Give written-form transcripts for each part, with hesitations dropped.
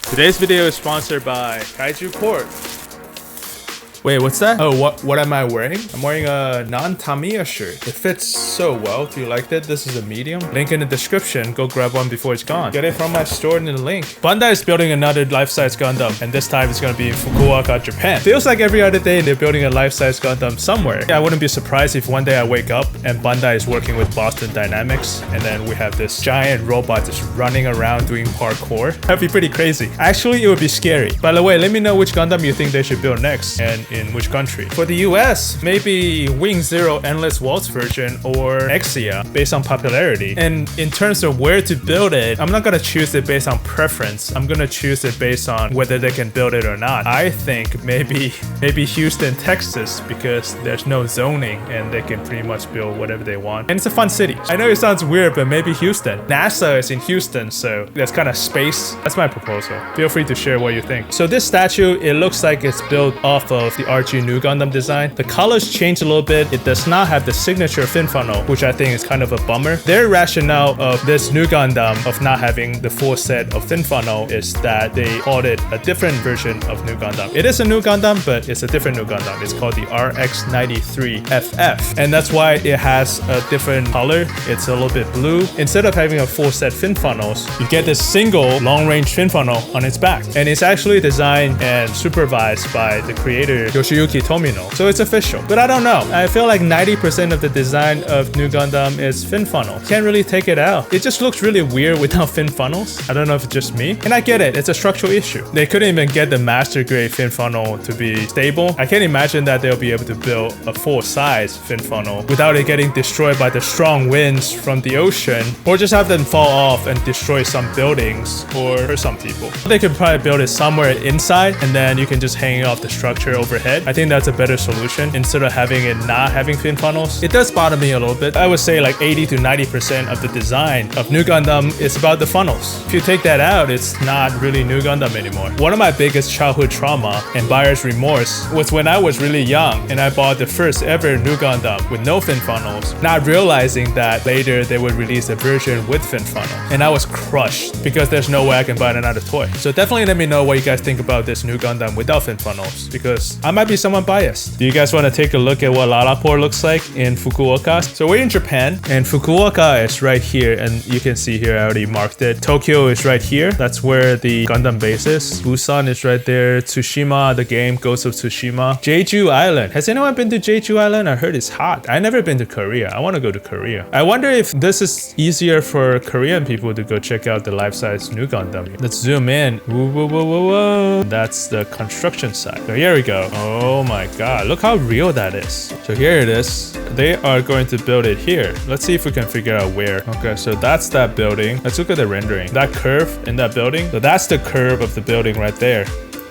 Today's video is sponsored by Kaiju Port. Wait, what's that? Oh, what am I wearing? I'm wearing a non-Tamiya shirt. It fits so well. If you liked it, this is a medium. Link in the description. Go grab one before it's gone. Get it from my store in the link. Bandai is building another Life Size Gundam, and this time it's gonna be in Fukuoka, Japan. Feels like every other day they're building a Life Size Gundam somewhere. I wouldn't be surprised if one day I wake up and Bandai is working with Boston Dynamics, and then we have this giant robot just running around doing parkour. That'd be pretty crazy. Actually, it would be scary. By the way, let me know which Gundam you think they should build next, and in which country. For the US, maybe Wing Zero Endless Waltz version or Exia based on popularity. And in terms of where to build it, I'm not gonna choose it based on preference. I'm gonna choose it based on whether they can build it or not. I think maybe Houston, Texas, because there's no zoning and they can pretty much build whatever they want. And it's a fun city. I know it sounds weird, but maybe Houston. NASA is in Houston, so that's kind of space. That's my proposal. Feel free to share what you think. So this statue, it looks like it's built off of the RG New Gundam design. The colors change a little bit. It does not have the signature fin funnel, which I think is kind of a bummer. Their rationale of this New Gundam of not having the full set of fin funnel is that they called it a different version of New Gundam. It is a New Gundam, but it's a different New Gundam. It's called the RX-93FF, and that's why it has a different color. It's a little bit blue. Instead of having a full set fin funnels, you get this single long-range fin funnel on its back, and it's actually designed and supervised by the creator Yoshiyuki Tomino. So it's official. But I don't know. I feel like 90% of the design of New Gundam is fin funnel. Can't really take it out. It just looks really weird without fin funnels. I don't know if it's just me. And I get it. It's a structural issue. They couldn't even get the master grade fin funnel to be stable. I can't imagine that they'll be able to build a full size fin funnel without it getting destroyed by the strong winds from the ocean, or just have them fall off and destroy some buildings or hurt some people. They could probably build it somewhere inside, and then you can just hang it off the structure overhead. I think that's a better solution instead of having it not having fin funnels. It does bother me a little bit. I would say like 80 to 90% of the design of New Gundam is about the funnels. If you take that out, it's not really New Gundam anymore. One of my biggest childhood trauma and buyer's remorse was when I was really young and I bought the first ever New Gundam with no fin funnels, not realizing that later they would release a version with fin funnel. And I was crushed because there's no way I can buy another toy. So definitely let me know what you guys think about this New Gundam without fin funnels, because I might be someone biased. Do you guys want to take a look at what Lalaport looks like in Fukuoka? So we're in Japan, and Fukuoka is right here, and you can see here I already marked it. Tokyo is right here. That's where the Gundam base is. Busan is right there. Tsushima, the game Ghost of Tsushima. Jeju Island. Has anyone been to Jeju Island? I heard it's hot. I never been to Korea. I want to go to Korea. I wonder if this is easier for Korean people to go check out the life-size New Gundam. Let's zoom in. Whoa, whoa, whoa, whoa, whoa. That's the construction site. So here we go. Oh my god, look how real that is. So here it is. They are going to build it here. Let's see if we can figure out where. Okay, so that's that building. Let's look at the rendering. That curve in that building. So that's the curve of the building right there.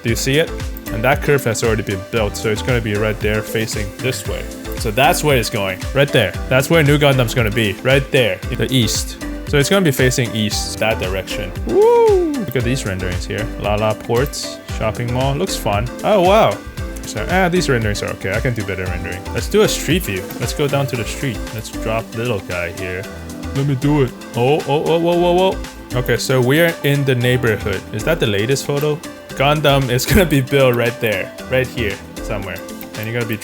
Do you see it? And that curve has already been built, so it's going to be right there facing this way. So that's where it's going. Right there. That's where New Gundam's going to be. Right there. The east. So it's going to be facing east, that direction. Woo! Look at these renderings here. Lalaport shopping mall. Looks fun. Oh, wow. So, these renderings are okay. I can do better rendering. Let's do a street view. Let's go down to the street. Let's drop little guy here. Let me do it. Oh, whoa. Okay, so we are in the neighborhood. Is that the latest photo? Gundam is gonna be built right there. Right here, somewhere. And you're gonna be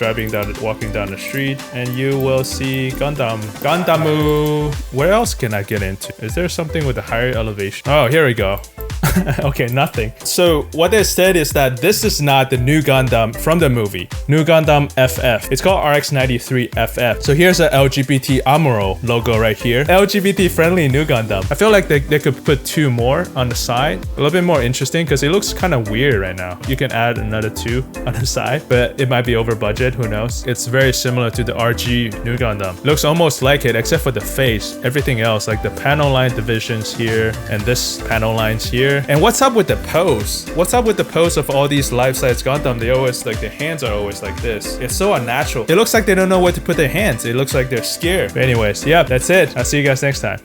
walking down the street, and you will see Gundam. Gandamu! Where else can I get into? Is there something with a higher elevation? Oh, here we go. Okay, nothing. So what they said is that this is not the New Gundam from the movie. New Gundam FF. It's called RX-93FF. So here's an LGBT Amuro logo right here. LGBT friendly New Gundam. I feel like they could put two more on the side. A little bit more interesting because it looks kind of weird right now. You can add another two on the side, but it might be over budget. Who knows? It's very similar to the RG New Gundam. Looks almost like it except for the face. Everything else, like the panel line divisions here and this panel lines here. And what's up with the pose? What's up with the pose of all these life-size Gundam? They always, like, their hands are always like this. It's so unnatural. It looks like they don't know where to put their hands. It looks like they're scared. But anyways, yeah, that's it. I'll see you guys next time.